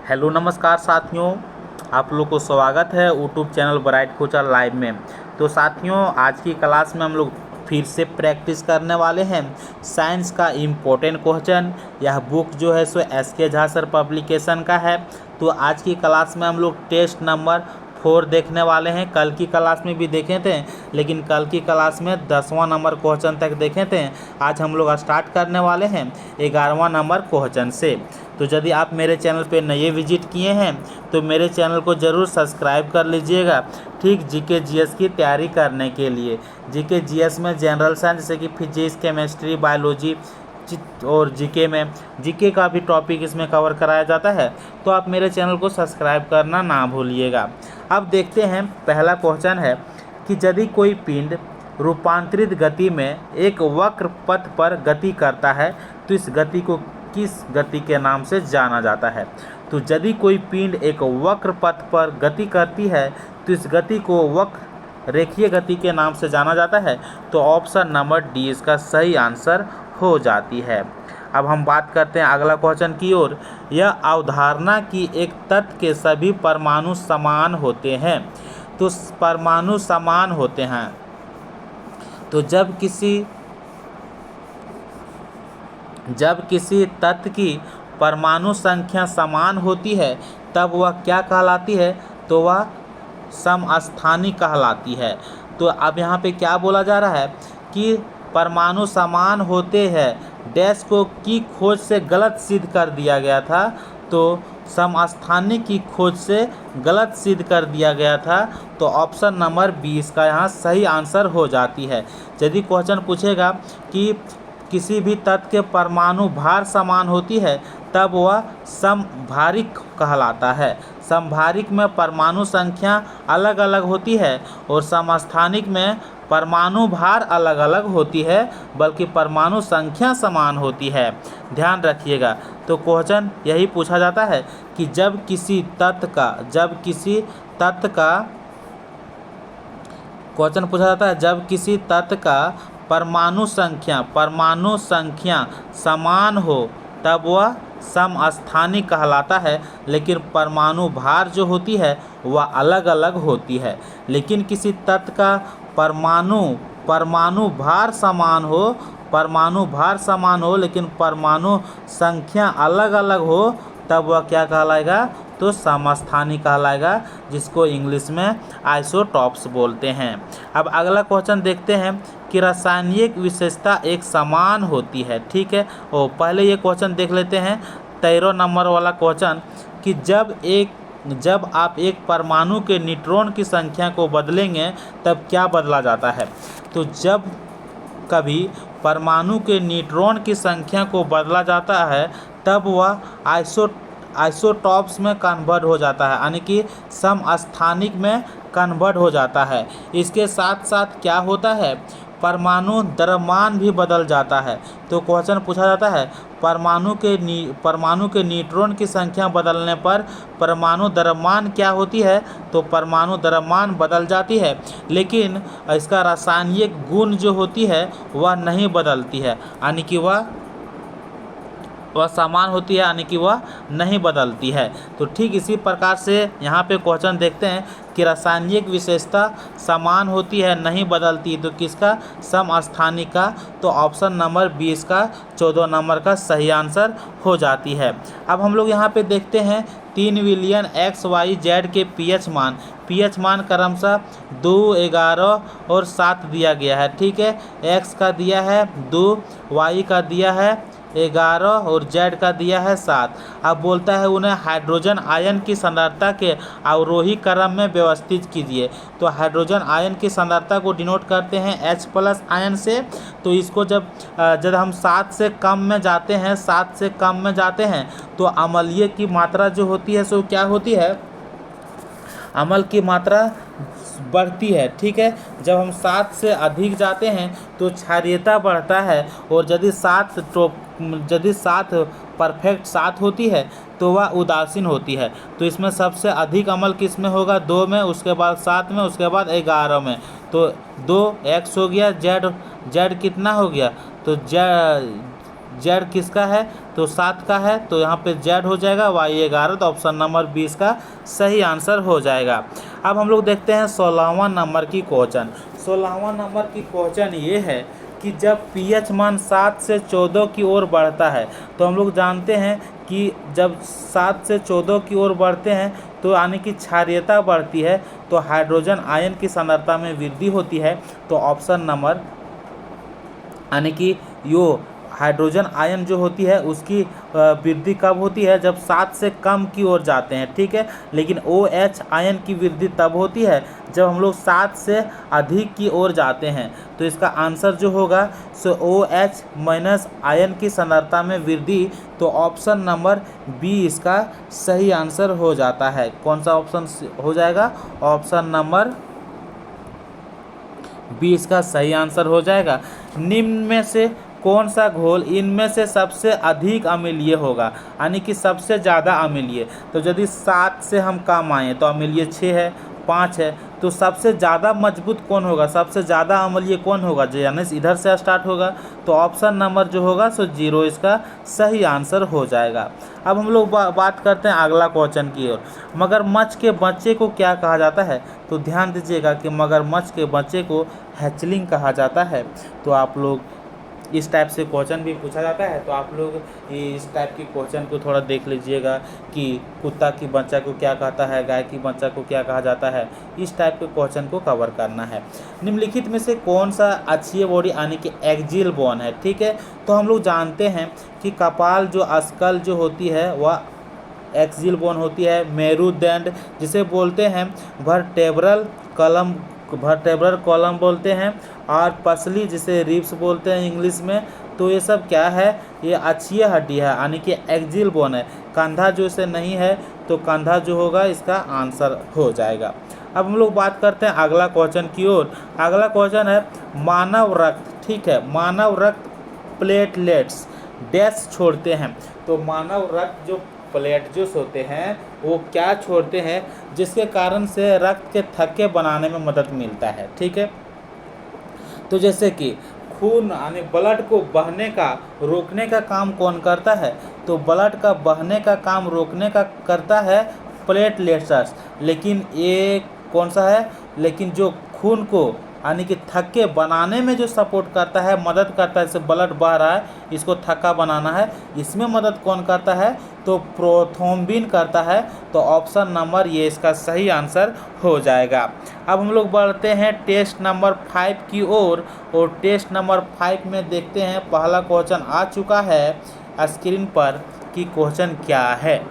Hello नमस्कार साथियों, आप लोग को स्वागत है यूट्यूब चैनल ब्राइट कोचर लाइव में। तो साथियों, आज की क्लास में हम लोग फिर से प्रैक्टिस करने वाले हैं साइंस का इम्पोर्टेंट क्वेश्चन। यह बुक जो है सो एस.के. झा सर पब्लिकेशन का है। तो आज की क्लास में हम लोग टेस्ट नंबर 4 देखने वाले हैं। कल की क्लास में भी देखे थे, लेकिन कल की क्लास में 10वां नंबर क्वेश्चन तक देखे थे। आज हम लोग स्टार्ट करने वाले हैं 11वां नंबर क्वेश्चन से। तो यदि आप मेरे चैनल पे नए विजिट किए हैं तो मेरे चैनल को ज़रूर सब्सक्राइब कर लीजिएगा, ठीक जीके जीएस की तैयारी करने के लिए। जीके जीएस में जनरल साइंस जैसे कि फिजिक्स, केमिस्ट्री, बायोलॉजी और जीके में जीके का भी टॉपिक इसमें कवर कराया जाता है। तो आप मेरे चैनल को सब्सक्राइब करना ना भूलिएगा। अब देखते हैं, पहला क्वेश्चन है कि यदि कोई पिंड रूपांतरित गति में एक वक्र पथ पर गति करता है तो इस गति को किस गति के नाम से जाना जाता है। तो यदि कोई पिंड एक वक्र पथ पर गति करती है तो इस गति को वक्र रेखीय गति के नाम से जाना जाता है। तो ऑप्शन नंबर डी इसका सही आंसर हो जाती है। अब हम बात करते हैं अगला क्वेश्चन की ओर। यह अवधारणा कि एक तत्व के सभी परमाणु समान होते हैं। तो परमाणु समान होते हैं, तो जब किसी तत्व की परमाणु संख्या समान होती है तब वह क्या कहलाती है, तो वह समस्थानिक कहलाती है। तो अब यहाँ पे क्या बोला जा रहा है कि परमाणु समान होते हैं डैश को की खोज से गलत सिद्ध कर दिया गया था। तो समस्थानिक की खोज से गलत सिद्ध कर दिया गया था। तो ऑप्शन नंबर 20 का यहाँ सही आंसर हो जाती है। यदि क्वेश्चन पूछेगा कि किसी भी तत्व के परमाणु भार समान होती है तब वह समभारिक कहलाता है। समभारिक में परमाणु संख्या अलग अलग होती है और समस्थानिक में परमाणु भार अलग अलग होती है, बल्कि परमाणु संख्या समान होती है। ध्यान रखिएगा। तो क्वेश्चन यही पूछा जाता है कि जब किसी तत्व का परमाणु संख्या समान हो तब वह समस्थानिक कहलाता है, लेकिन परमाणु भार जो होती है वह अलग अलग होती है। लेकिन किसी तत्व का परमाणु भार समान हो लेकिन परमाणु संख्या अलग अलग हो तब वह क्या कहलाएगा, तो समस्थानिक कहलाएगा, जिसको इंग्लिश में आइसोटॉप्स बोलते हैं। अब अगला क्वेश्चन देखते हैं कि रासायनिक विशेषता एक समान होती है। ठीक है, और पहले ये क्वेश्चन देख लेते हैं 13 नंबर वाला क्वेश्चन कि जब आप एक परमाणु के न्यूट्रॉन की संख्या को बदलेंगे तब क्या बदला जाता है। तो जब कभी परमाणु के न्यूट्रॉन की संख्या को बदला जाता है तब वह आइसोटॉप्स में कन्वर्ट हो जाता है, यानी कि समस्थानिक में कन्वर्ट हो जाता है। इसके साथ साथ क्या होता है, परमाणु द्रव्यमान भी बदल जाता है। तो क्वेश्चन पूछा जाता है परमाणु के न्यूट्रॉन की संख्या बदलने पर परमाणु द्रव्यमान क्या होती है। तो परमाणु द्रव्यमान बदल जाती है, लेकिन इसका रासायनिक गुण जो होती है वह नहीं बदलती है, यानी कि वह समान होती है, यानी कि वह नहीं बदलती है। तो ठीक इसी प्रकार से यहाँ पे क्वेश्चन देखते हैं कि रासायनिक विशेषता समान होती है, नहीं बदलती, तो किसका, समस्थानिक का। तो ऑप्शन नंबर 20 का 14 नंबर का सही आंसर हो जाती है। अब हम लोग यहाँ पे देखते हैं 3 बिलियन XYZ के पीएच मान क्रमशः 2, 11 और 7 दिया गया है। ठीक है, एक्स का दिया है 2, वाई का दिया है 11 और जेड का दिया है 7। अब बोलता है उन्हें हाइड्रोजन आयन की सांद्रता के अवरोही क्रम में व्यवस्थित कीजिए। तो हाइड्रोजन आयन की सांद्रता को डिनोट करते हैं H+ आयन से। तो इसको जब हम 7 से कम में जाते हैं तो अम्लीय की मात्रा जो होती है सो क्या होती है, अम्ल की मात्रा बढ़ती है। ठीक है, जब हम 7 से अधिक जाते हैं तो क्षारीयता बढ़ता है, और यदि 7 परफेक्ट 7 होती है तो वह उदासीन होती है। तो इसमें सबसे अधिक अम्ल किस में होगा, 2 में, उसके बाद 7 में, उसके बाद 11 में। तो 2 x हो गया, जेड कितना हो गया, तो जेड किसका है, तो 7 का है, तो यहाँ पे जेड हो जाएगा, वाई 11, तो ऑप्शन नंबर 20 का सही आंसर हो जाएगा। अब हम लोग देखते हैं 16वां नंबर की क्वेश्चन। 16वां नंबर की क्वेश्चन ये है कि जब पीएच मान 7 से 14 की ओर बढ़ता है, तो हम लोग जानते हैं कि जब 7 से 14 की ओर बढ़ते हैं तो यानी कि क्षारीयता बढ़ती है, तो हाइड्रोजन आयन की सांद्रता में वृद्धि होती है। तो ऑप्शन नंबर यानी कि यो हाइड्रोजन आयन जो होती है उसकी वृद्धि कब होती है, जब 7 से कम की ओर जाते हैं, ठीक है। लेकिन OH आयन की वृद्धि तब होती है जब हम लोग 7 से अधिक की ओर जाते हैं। तो इसका आंसर जो होगा सो OH माइनस आयन की सांद्रता में वृद्धि, तो ऑप्शन नंबर बी इसका सही आंसर हो जाता है। कौन सा ऑप्शन हो जाएगा, ऑप्शन नंबर 20 का सही आंसर हो जाएगा। निम्न में से कौन सा घोल इनमें से सबसे अधिक अम्लीय होगा, यानी कि सबसे ज़्यादा अम्लीय। तो यदि 7 से हम कम आए तो अम्लीय 6 है, 5 है, तो सबसे ज़्यादा मजबूत कौन होगा, सबसे ज़्यादा अम्लीय कौन होगा, यानी इधर से स्टार्ट होगा। तो ऑप्शन नंबर जो होगा सो 0 इसका सही आंसर हो जाएगा। अब हम लोग बात करते हैं अगला क्वेश्चन की ओर। मगरमच्छ के बच्चे को क्या कहा जाता है, तो ध्यान दीजिएगा कि मगरमच्छ के बच्चे को हैचलिंग कहा जाता है। तो आप लोग इस टाइप से क्वेश्चन भी पूछा जाता है, तो आप लोग इस टाइप की क्वेश्चन को थोड़ा देख लीजिएगा कि कुत्ता की बच्चा को क्या कहता है, गाय की बच्चा को क्या कहा जाता है। इस टाइप के क्वेश्चन को कवर करना है। निम्नलिखित में से कौन सा अक्षीय बॉडी यानी कि एक्सियल बोन है, ठीक है। तो हम लोग जानते हैं कि कपाल जो अस्कल जो होती है वह एक्सियल बोन होती है। मेरुदंड जिसे बोलते हैं वर्टेब्रल कॉलम बोलते हैं, और पसली जिसे रिब्स बोलते हैं इंग्लिश में। तो ये सब क्या है, ये अक्षीय हड्डी है यानी कि एक्सियल बोन है। कंधा जो इसे नहीं है तो कंधा जो होगा इसका आंसर हो जाएगा। अब हम लोग बात करते हैं अगला क्वेश्चन की ओर। अगला क्वेश्चन है मानव रक्त, ठीक है। मानव रक्त प्लेटलेट्स डैश छोड़ते हैं। तो मानव रक्त जो प्लेटलेट्स होते हैं वो क्या छोड़ते हैं, जिसके कारण से रक्त के थक्के बनाने में मदद मिलता है, ठीक है। तो जैसे कि खून यानी ब्लड को बहने का रोकने का काम कौन करता है, तो ब्लड का बहने का काम रोकने का करता है प्लेटलेट्स। लेकिन ये कौन सा है, लेकिन जो खून को यानी कि थक्के बनाने में जो सपोर्ट करता है, मदद करता है, जैसे ब्लड बह रहा है इसको थक्का बनाना है, इसमें मदद कौन करता है, तो प्रोथ्रोम्बिन करता है। तो ऑप्शन नंबर ये इसका सही आंसर हो जाएगा। अब हम लोग बढ़ते हैं टेस्ट नंबर 5 की ओर, और टेस्ट नंबर 5 में देखते हैं पहला क्वेश्चन आ चुका है स्क्रीन पर कि क्वेश्चन क्या है।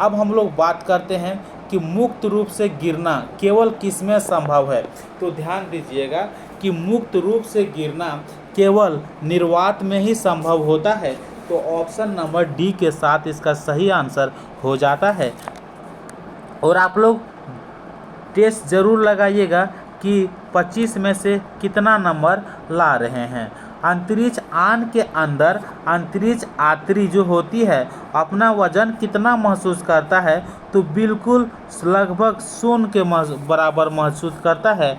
अब हम लोग बात करते हैं कि मुक्त रूप से गिरना केवल किसमें संभव है। तो ध्यान दीजिएगा कि मुक्त रूप से गिरना केवल निर्वात में ही संभव होता है। तो ऑप्शन नंबर डी के साथ इसका सही आंसर हो जाता है। और आप लोग टेस्ट ज़रूर लगाइएगा कि 25 में से कितना नंबर ला रहे हैं। अंतरिक्ष यान के अंदर अंतरिक्ष यात्री जो होती है अपना वजन कितना महसूस करता है, तो बिल्कुल लगभग 0 के बराबर महसूस करता है।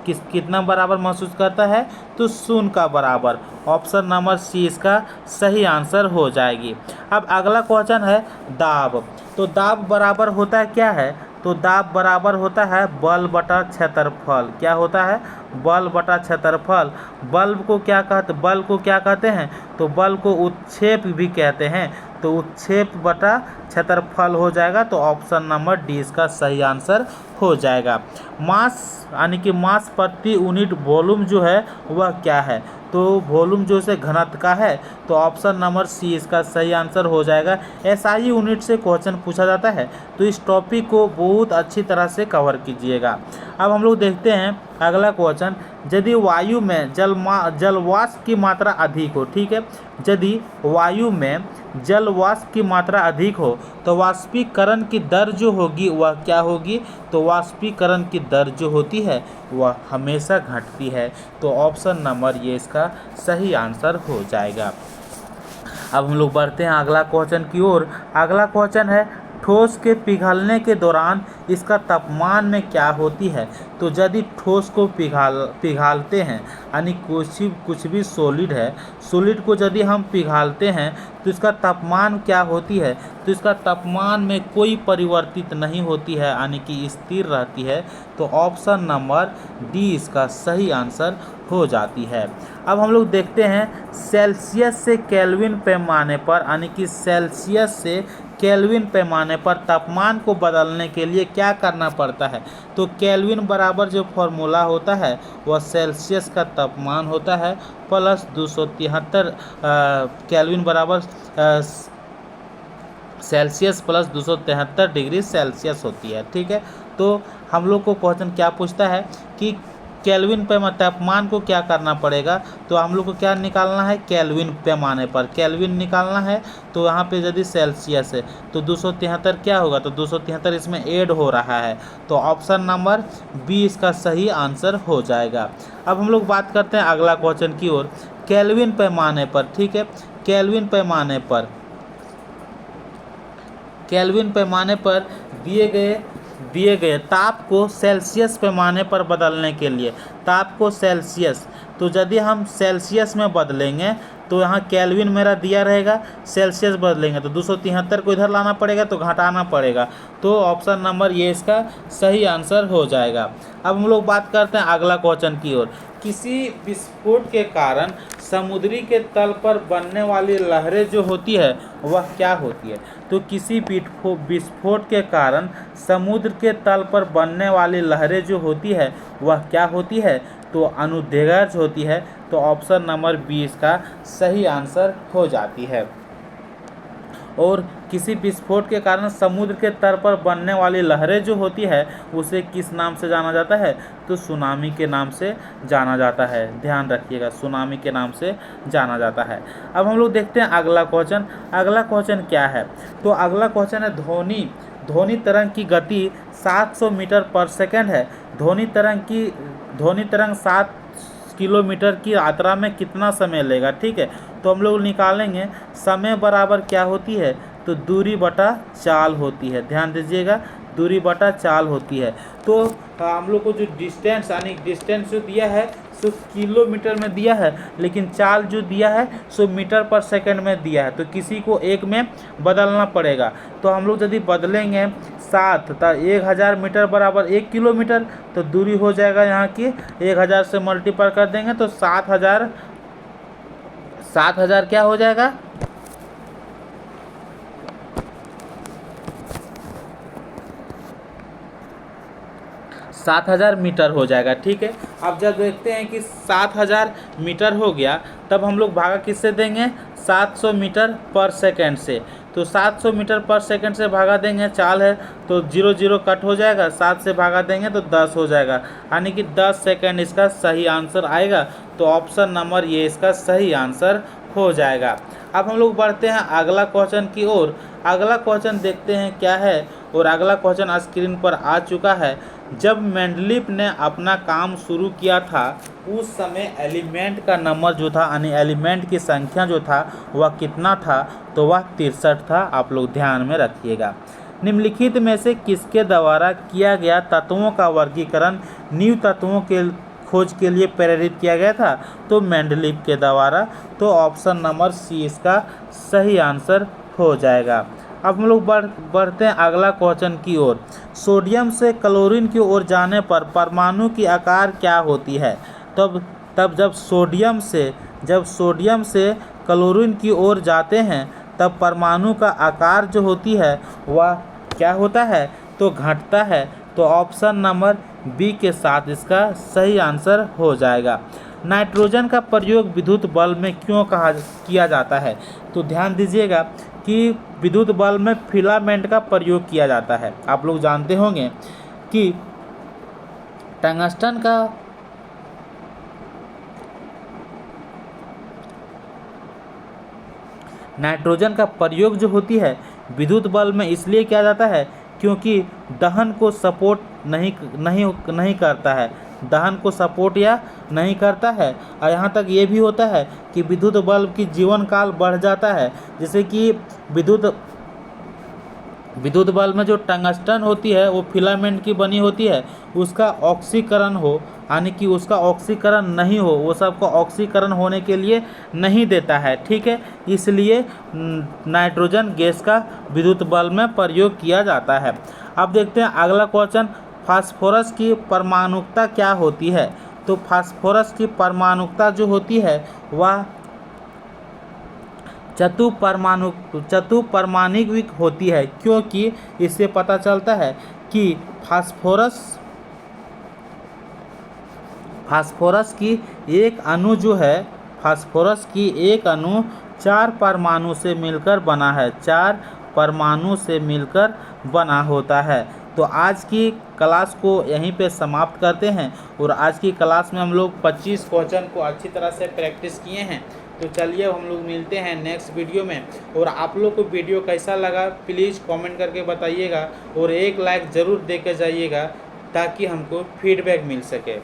कितना बराबर महसूस करता है, तो 0 का बराबर। ऑप्शन नंबर सी इसका सही आंसर हो जाएगी। अब अगला क्वेश्चन है दाब। तो दाब बराबर होता है क्या है, तो दाब बराबर होता है बल बटा क्षेत्रफल। क्या होता है, बल बटा क्षेत्रफल। बल को क्या कहते हैं, तो बल को उत्क्षेप भी कहते हैं। तो उत्क्षेप बटा क्षेत्रफल हो जाएगा। तो ऑप्शन नंबर डी इसका सही आंसर हो जाएगा। मास यानी कि मास प्रति यूनिट वॉल्यूम जो है वह क्या है, तो वॉल्यूम जो से घनत्व का है। तो ऑप्शन नंबर सी इसका सही आंसर हो जाएगा। SI यूनिट से क्वेश्चन पूछा जाता है, तो इस टॉपिक को बहुत अच्छी तरह से कवर कीजिएगा। अब हम लोग देखते हैं अगला क्वेश्चन। यदि वायु में जलवाष्प की मात्रा अधिक हो, ठीक है, यदि वायु में जलवाष्प की मात्रा अधिक हो तो वाष्पीकरण की दर जो होगी वह क्या होगी, तो वाष्पीकरण की दर जो होती है वह हमेशा घटती है। तो ऑप्शन नंबर ये इसका सही आंसर हो जाएगा। अब हम लोग बढ़ते हैं अगला क्वेश्चन की ओर। अगला क्वेश्चन है ठोस के पिघलने के दौरान इसका तापमान में क्या होती है। तो यदि ठोस को पिघालते हैं, यानी कुछ भी सॉलिड है, सॉलिड को यदि हम पिघालते हैं तो इसका तापमान क्या होती है। तो इसका तापमान में कोई परिवर्तित नहीं होती है, यानी कि स्थिर रहती है। तो ऑप्शन नंबर डी इसका सही आंसर हो जाती है। अब हम लोग देखते हैं सेल्सियस से केल्विन पैमाने पर, यानी कि सेल्सियस से केल्विन पैमाने पर तापमान को बदलने के लिए क्या करना पड़ता है। तो केल्विन बराबर जो फॉर्मूला होता है वह सेल्सियस का तापमान होता है प्लस 273 केल्विन बराबर सेल्सियस प्लस 273 डिग्री सेल्सियस होती है। ठीक है, तो हम लोग को क्वेश्चन क्या पूछता है कि केल्विन तापमान को क्या करना पड़ेगा। तो हम लोग को क्या निकालना है, केल्विन पैमाने पर केल्विन निकालना है। तो यहाँ पे यदि सेल्सियस है तो 273 क्या होगा, तो 273 इसमें ऐड हो रहा है। तो ऑप्शन नंबर बी इसका सही आंसर हो जाएगा। अब हम लोग बात करते हैं अगला क्वेश्चन की ओर। केल्विन पैमाने पर, ठीक है, केल्विन पैमाने पर दिए गए ताप को सेल्सियस पैमाने पर बदलने के लिए, ताप को सेल्सियस, तो यदि हम सेल्सियस में बदलेंगे तो यहाँ केल्विन मेरा दिया रहेगा, सेल्सियस बदलेंगे तो 273 को इधर लाना पड़ेगा तो घटाना पड़ेगा। तो ऑप्शन नंबर ये इसका सही आंसर हो जाएगा। अब हम लोग बात करते हैं अगला क्वेश्चन की ओर। किसी विस्फोट के कारण समुद्री के तल पर बनने वाली लहरें जो होती है वह क्या होती है। तो किसी विस्फोट के कारण समुद्र के तल पर बनने वाली लहरें जो होती है वह क्या होती है। तो अनुदैर्घ्य होती है। तो ऑप्शन नंबर बी इसका सही आंसर हो जाती है। और किसी विस्फोट के कारण समुद्र के तल पर बनने वाली लहरें जो होती है उसे किस नाम से जाना जाता है। तो सुनामी के नाम से जाना जाता है। ध्यान रखिएगा, सुनामी के नाम से जाना जाता है। अब हम लोग देखते हैं अगला क्वेश्चन। अगला क्वेश्चन क्या है, तो अगला क्वेश्चन है ध्वनि तरंग की गति 700 मीटर पर सेकंड है। ध्वनि तरंग 7 किलोमीटर की यात्रा में कितना समय लेगा। ठीक है, तो हम लोग निकालेंगे समय बराबर क्या होती है, तो दूरी बटा चाल होती है। ध्यान दीजिएगा, दूरी बटा चाल होती है। तो हम लोग को जो डिस्टेंस यानी डिस्टेंस जो दिया है सो किलोमीटर में दिया है, लेकिन चाल जो दिया है सो मीटर पर सेकंड में दिया है। तो किसी को एक में बदलना पड़ेगा। तो हम लोग यदि बदलेंगे 7 तो 1000 मीटर बराबर 1 किलोमीटर, तो दूरी हो जाएगा यहाँ की 1000 से मल्टीप्लाई कर देंगे तो 7000 क्या हो जाएगा, 7000 मीटर हो जाएगा। ठीक है, अब जब देखते हैं कि 7000 मीटर हो गया तब हम लोग भागा किससे देंगे, 700 मीटर पर सेकंड से। तो 700 मीटर पर सेकंड से भागा देंगे, चाल है तो 0 0 कट हो जाएगा, 7 से भागा देंगे तो 10 हो जाएगा, यानी कि 10 सेकंड इसका सही आंसर आएगा। तो ऑप्शन नंबर ये इसका सही आंसर हो जाएगा। अब हम लोग बढ़ते हैं अगला क्वेश्चन की ओर। अगला क्वेश्चन देखते हैं क्या है, और अगला क्वेश्चन स्क्रीन पर आ चुका है। जब मेंडलीफ ने अपना काम शुरू किया था उस समय एलिमेंट का नंबर जो था, यानी एलिमेंट की संख्या जो था वह कितना था, तो वह 63 था। आप लोग ध्यान में रखिएगा। निम्नलिखित में से किसके द्वारा किया गया तत्वों का वर्गीकरण न्यू तत्वों के खोज के लिए प्रेरित किया गया था, तो मेंडलीफ के द्वारा। तो ऑप्शन नंबर सी इसका सही आंसर हो जाएगा। अब हम लोग बढ़ते हैं अगला क्वेश्चन की ओर। सोडियम से क्लोरीन की ओर जाने पर परमाणु की आकार क्या होती है। तब जब सोडियम से क्लोरीन की ओर जाते हैं तब परमाणु का आकार जो होती है वह क्या होता है, तो घटता है। तो ऑप्शन नंबर बी के साथ इसका सही आंसर हो जाएगा। नाइट्रोजन का प्रयोग विद्युत बल्ब में क्यों किया जाता है। तो ध्यान दीजिएगा कि विद्युत बल्ब में फिलामेंट का प्रयोग किया जाता है। आप लोग जानते होंगे कि टंगस्टन का नाइट्रोजन का प्रयोग जो होती है विद्युत बल्ब में इसलिए किया जाता है क्योंकि दहन को सपोर्ट नहीं करता है, दहन को सपोर्ट या नहीं करता है। और यहाँ तक ये भी होता है कि विद्युत बल्ब की जीवन काल बढ़ जाता है, जैसे कि विद्युत बल्ब में जो टंगस्टन होती है वो फिलामेंट की बनी होती है, उसका ऑक्सीकरण हो, यानी कि उसका ऑक्सीकरण नहीं हो, वो सबको ऑक्सीकरण होने के लिए नहीं देता है, ठीक है। इसलिए नाइट्रोजन गैस का विद्युत बल्ब में प्रयोग किया जाता है। अब देखते हैं अगला क्वेश्चन, फास्फोरस की परमाणुकता क्या होती है। तो फास्फोरस की परमाणुकता जो होती है वह चतुपरमाणिक होती है, क्योंकि इससे पता चलता है कि फास्फोरस की एक अणु जो है, फास्फोरस की एक अणु 4 परमाणु से मिलकर बना है, 4 परमाणु से मिलकर बना होता है। तो आज की क्लास को यहीं पे समाप्त करते हैं, और आज की क्लास में हम लोग 25 क्वेश्चन को अच्छी तरह से प्रैक्टिस किए हैं। तो चलिए हम लोग मिलते हैं नेक्स्ट वीडियो में, और आप लोग को वीडियो कैसा लगा प्लीज़ कमेंट करके बताइएगा, और एक लाइक ज़रूर दे के जाइएगा ताकि हमको फीडबैक मिल सके।